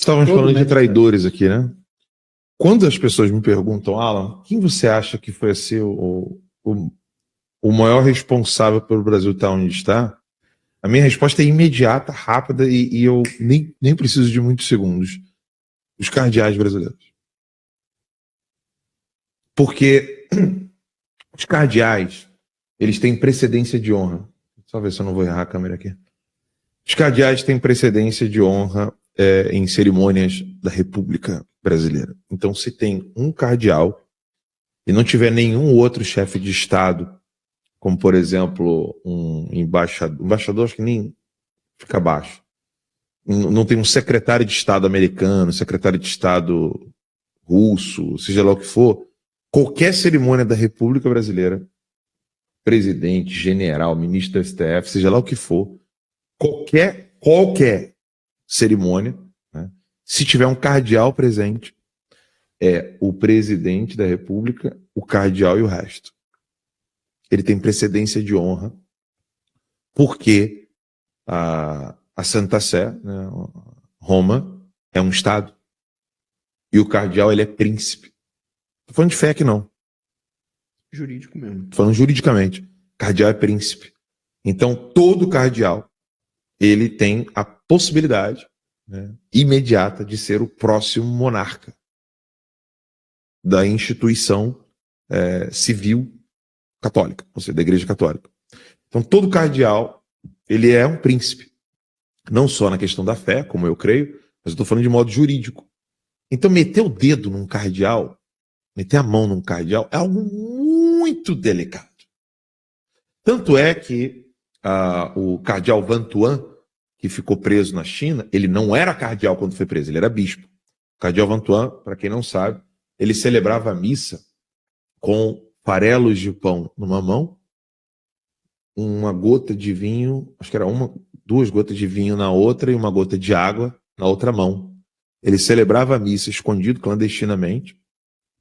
Estávamos falando de traidores aqui, né? Quando as pessoas me perguntam, Alan, quem você acha que foi assim, o maior responsável pelo Brasil estar onde está? A minha resposta é imediata, rápida e eu nem preciso de muitos segundos. Os cardeais brasileiros. Porque os cardeais, eles têm precedência de honra. Só ver se eu não vou errar a câmera aqui. Os cardeais têm precedência de honra em cerimônias da República Brasileira. Então, se tem um cardeal e não tiver nenhum outro chefe de Estado, como, por exemplo, um embaixador acho que nem fica abaixo. Não tem um secretário de Estado americano, secretário de Estado russo, seja lá o que for, qualquer cerimônia da República Brasileira, presidente, general, ministro do STF, seja lá o que for, qualquer cerimônia, né, se tiver um cardeal presente, é o presidente da República, o cardeal e o resto. Ele tem precedência de honra, porque a Santa Sé, né, Roma, é um Estado. E o cardeal, ele é príncipe. Não tô falando de fé aqui, não. Jurídico mesmo. Tô falando juridicamente. Cardeal é príncipe. Então, todo cardeal, ele tem a possibilidade, né, imediata de ser o próximo monarca da instituição civil católica, ou seja, da Igreja Católica. Então, todo cardeal, ele é um príncipe. Não só na questão da fé, como eu creio, mas eu estou falando de modo jurídico. Então, meter o dedo num cardeal, meter a mão num cardeal, é algo muito delicado. Tanto é que o cardeal Vantuan, que ficou preso na China, ele não era cardeal quando foi preso, ele era bispo. O cardeal Vantuan, para quem não sabe, ele celebrava a missa com farelos de pão numa mão, uma gota de vinho, acho que era duas gotas de vinho na outra e uma gota de água na outra mão. Ele celebrava a missa escondido, clandestinamente,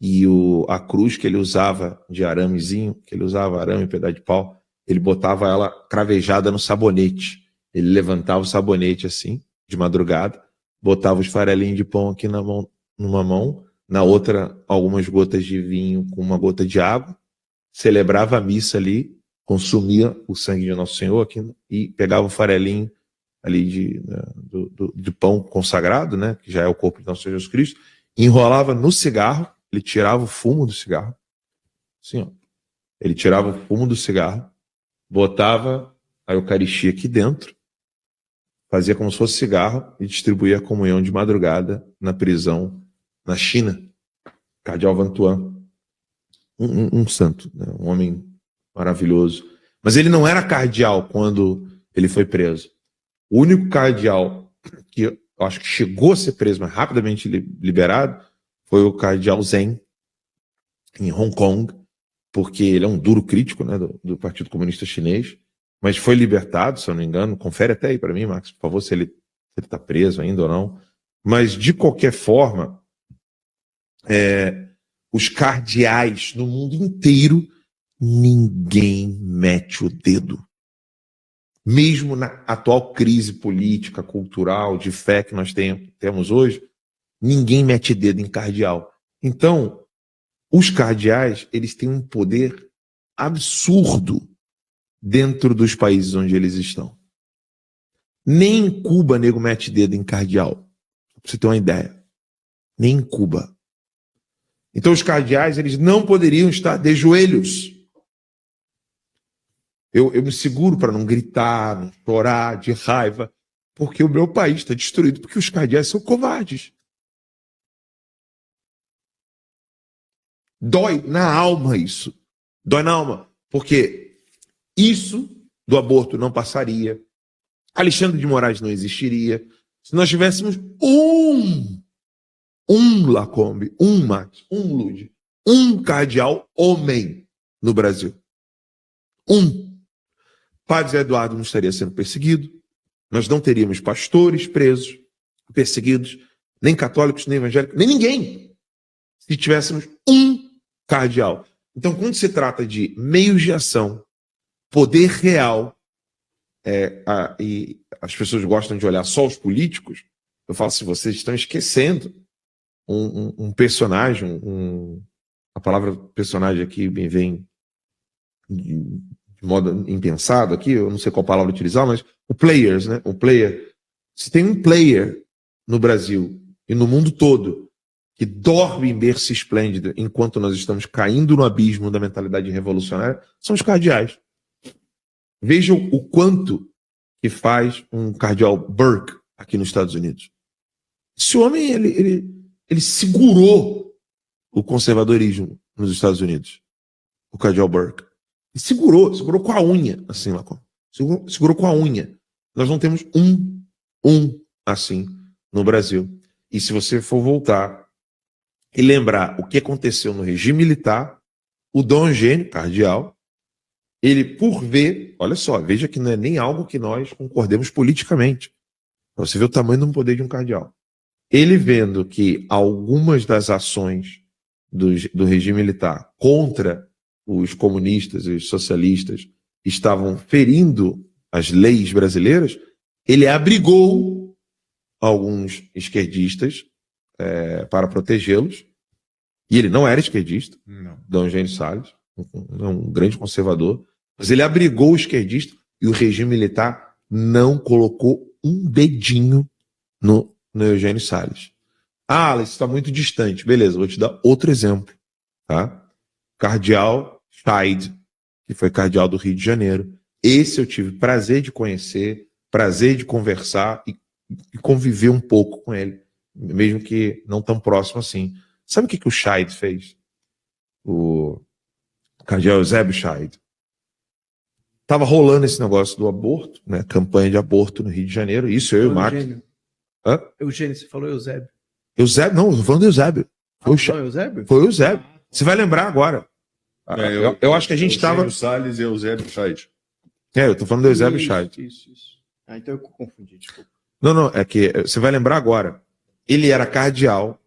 e a cruz que ele usava de aramezinho, que ele usava arame e pedaço de pau, ele botava ela cravejada no sabonete. Ele levantava o sabonete assim, de madrugada, botava os farelinhos de pão aqui numa mão, na outra algumas gotas de vinho com uma gota de água, celebrava a missa ali, consumia o sangue de Nosso Senhor aqui, e pegava o farelinho ali de pão consagrado, né, que já é o corpo de Nosso Senhor Jesus Cristo, enrolava no cigarro, ele tirava o fumo do cigarro, assim, ó. Ele tirava o fumo do cigarro, botava a Eucaristia aqui dentro, fazia como se fosse cigarro e distribuía a comunhão de madrugada na prisão na China. Cardeal Vantuan, um santo, né? Um homem maravilhoso. Mas ele não era cardeal quando ele foi preso. O único cardeal que eu acho que chegou a ser preso, mas rapidamente liberado, foi o cardeal Zeng, em Hong Kong, porque ele é um duro crítico, né, do Partido Comunista Chinês, mas foi libertado, se eu não me engano. Confere até aí para mim, Max, por favor, se ele está preso ainda ou não. Mas, de qualquer forma, os cardeais no mundo inteiro, ninguém mete o dedo. Mesmo na atual crise política, cultural, de fé que nós temos hoje, ninguém mete dedo em cardeal. Então, os cardeais, eles têm um poder absurdo dentro dos países onde eles estão. Nem em Cuba, nego, mete dedo em cardeal. Pra você ter uma ideia. Nem em Cuba. Então, os cardeais, eles não poderiam estar de joelhos. Eu me seguro para não gritar, não chorar de raiva, porque o meu país está destruído, porque os cardeais são covardes. Dói na alma isso. Dói na alma. Porque isso do aborto não passaria. Alexandre de Moraes não existiria. Se nós tivéssemos um Lacombe, um Max, um Lude, um cardeal homem no Brasil. Padre Zé Eduardo não estaria sendo perseguido. Nós não teríamos pastores presos, perseguidos, nem católicos, nem evangélicos, nem ninguém. Se tivéssemos um cardeal. Então, quando se trata de meios de ação, poder real, e as pessoas gostam de olhar só os políticos, Eu falo assim, vocês estão esquecendo um personagem, a palavra personagem aqui me vem de modo impensado aqui, eu não sei qual palavra utilizar, mas o players, né? O player. Se tem um player no Brasil e no mundo todo que dorme em berço esplêndido enquanto nós estamos caindo no abismo da mentalidade revolucionária, são os cardeais. Vejam o quanto que faz um cardeal Burke aqui nos Estados Unidos. Esse homem, ele segurou o conservadorismo nos Estados Unidos, o cardeal Burke. E segurou com a unha, assim lá. Segurou com a unha. Nós não temos um assim no Brasil. E se você for voltar e lembrar o que aconteceu no regime militar, o Dom Eugênio, cardeal, ele, por ver, olha só, veja que não é nem algo que nós concordemos politicamente. Pra você ver o tamanho do poder de um cardeal. Ele vendo que algumas das ações do regime militar contra os comunistas e os socialistas estavam ferindo as leis brasileiras, ele abrigou alguns esquerdistas para protegê-los. E ele não era esquerdista, Dom Eugênio Salles, um grande conservador, mas ele abrigou o esquerdista e o regime militar não colocou um dedinho no Eugênio Salles. Ah, isso está muito distante. Beleza, vou te dar outro exemplo. Tá? Cardeal Scheid, que foi cardeal do Rio de Janeiro. Esse eu tive prazer de conhecer, prazer de conversar e conviver um pouco com ele, mesmo que não tão próximo assim. Sabe o que o Scheid fez? O cardeal Eusébio Scheid. Estava rolando esse negócio do aborto, né? Campanha de aborto no Rio de Janeiro. Isso eu e o Marcos. Hã? Eugênio, você falou Eusébio. Eusébio, não, eu tô falando do Eusébio. Foi o Eusébio? Foi o Eusébio. Você vai lembrar agora. Eu acho que a gente estava. Eugênio Salles e Eusébio Scheid. Eu tô falando do Eusébio Scheid. Isso. Então eu confundi, desculpa. Não, é que você vai lembrar agora. Ele era cardeal,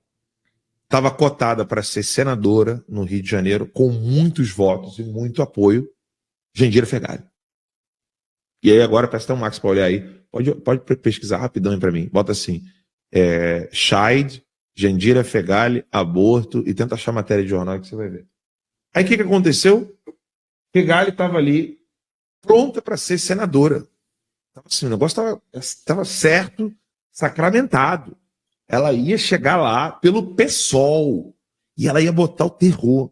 estava cotada para ser senadora no Rio de Janeiro, com muitos votos e muito apoio, Jandira Fegali. E aí agora, peço até o Max para olhar aí, pode pesquisar rapidão para mim, bota assim, Scheid, Jandira Fegali, aborto, e tenta achar matéria de jornal que você vai ver. Aí o que aconteceu? Fegali estava ali, pronta para ser senadora. Assim, o negócio estava certo, sacramentado. Ela ia chegar lá pelo PSOL e ela ia botar o terror.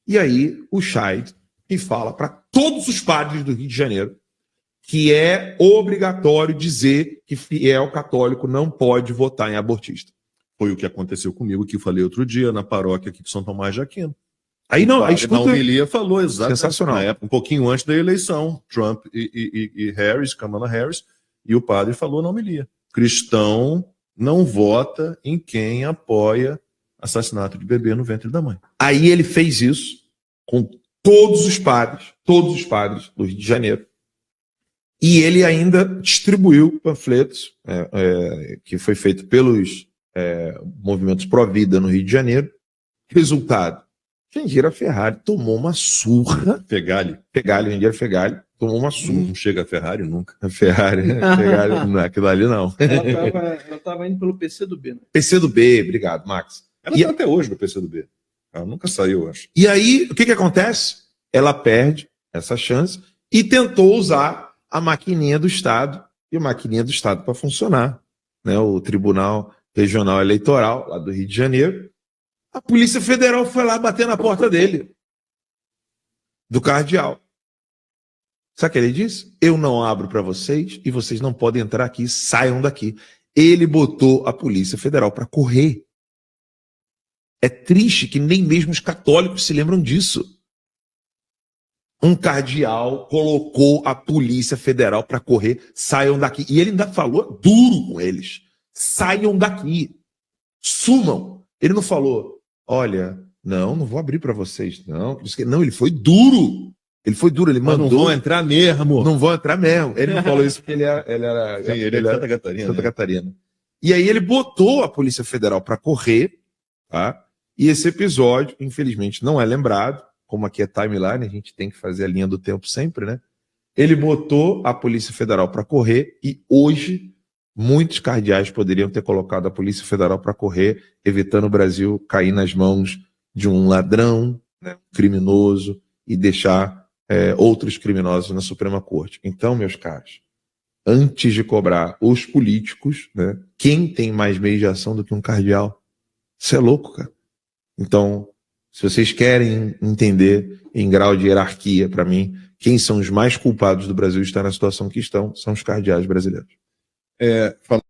E aí o Scheid me fala para todos os padres do Rio de Janeiro que é obrigatório dizer que fiel católico não pode votar em abortista. Foi o que aconteceu comigo, que eu falei outro dia na paróquia aqui de São Tomás de Aquino. Aí não, aí escuta, na homilia falou exatamente. Sensacional. Na época, um pouquinho antes da eleição, Trump e Harris, Kamala Harris, e o padre falou na homilia: cristão não vota em quem apoia assassinato de bebê no ventre da mãe. Aí ele fez isso com todos os padres do Rio de Janeiro. E ele ainda distribuiu panfletos que foi feito pelos movimentos pró-vida no Rio de Janeiro. Resultado: Jandira Ferrari tomou uma surra. Jandira Fegali tomou uma surra. Não chega a Ferrari nunca. A Ferrari, não é aquilo ali, não. Ela estava indo pelo PCdoB, né? PCdoB, obrigado, Max. Ela está até hoje no PCdoB. Ela nunca saiu, acho. E aí, o que acontece? Ela perde essa chance e tentou usar a maquininha do Estado, e a maquininha do Estado para funcionar. Né? O Tribunal Regional Eleitoral, lá do Rio de Janeiro, a Polícia Federal foi lá bater na porta dele, do cardeal. Sabe o que ele disse? Eu não abro para vocês e vocês não podem entrar aqui, saiam daqui. Ele botou a Polícia Federal para correr. É triste que nem mesmo os católicos se lembram disso. Um cardeal colocou a Polícia Federal para correr, saiam daqui. E ele ainda falou duro com eles. Saiam daqui. Sumam. Ele não falou, olha, não vou abrir para vocês. Não, ele foi duro. Ele mandou. Não vão entrar mesmo. Não vão entrar mesmo. Ele não falou isso porque ele era Santa Catarina. Santa Catarina. E aí ele botou a Polícia Federal para correr, tá? E esse episódio, infelizmente, não é lembrado. Como aqui é timeline, a gente tem que fazer a linha do tempo sempre, né? Ele botou a Polícia Federal para correr e hoje muitos cardeais poderiam ter colocado a Polícia Federal para correr, evitando o Brasil cair nas mãos de um ladrão, né, criminoso, e deixar outros criminosos na Suprema Corte. Então, meus caros, antes de cobrar os políticos, né, quem tem mais meios de ação do que um cardeal? Isso é louco, cara. Então, se vocês querem entender em grau de hierarquia, para mim, quem são os mais culpados do Brasil estar na situação que estão, são os cardeais brasileiros.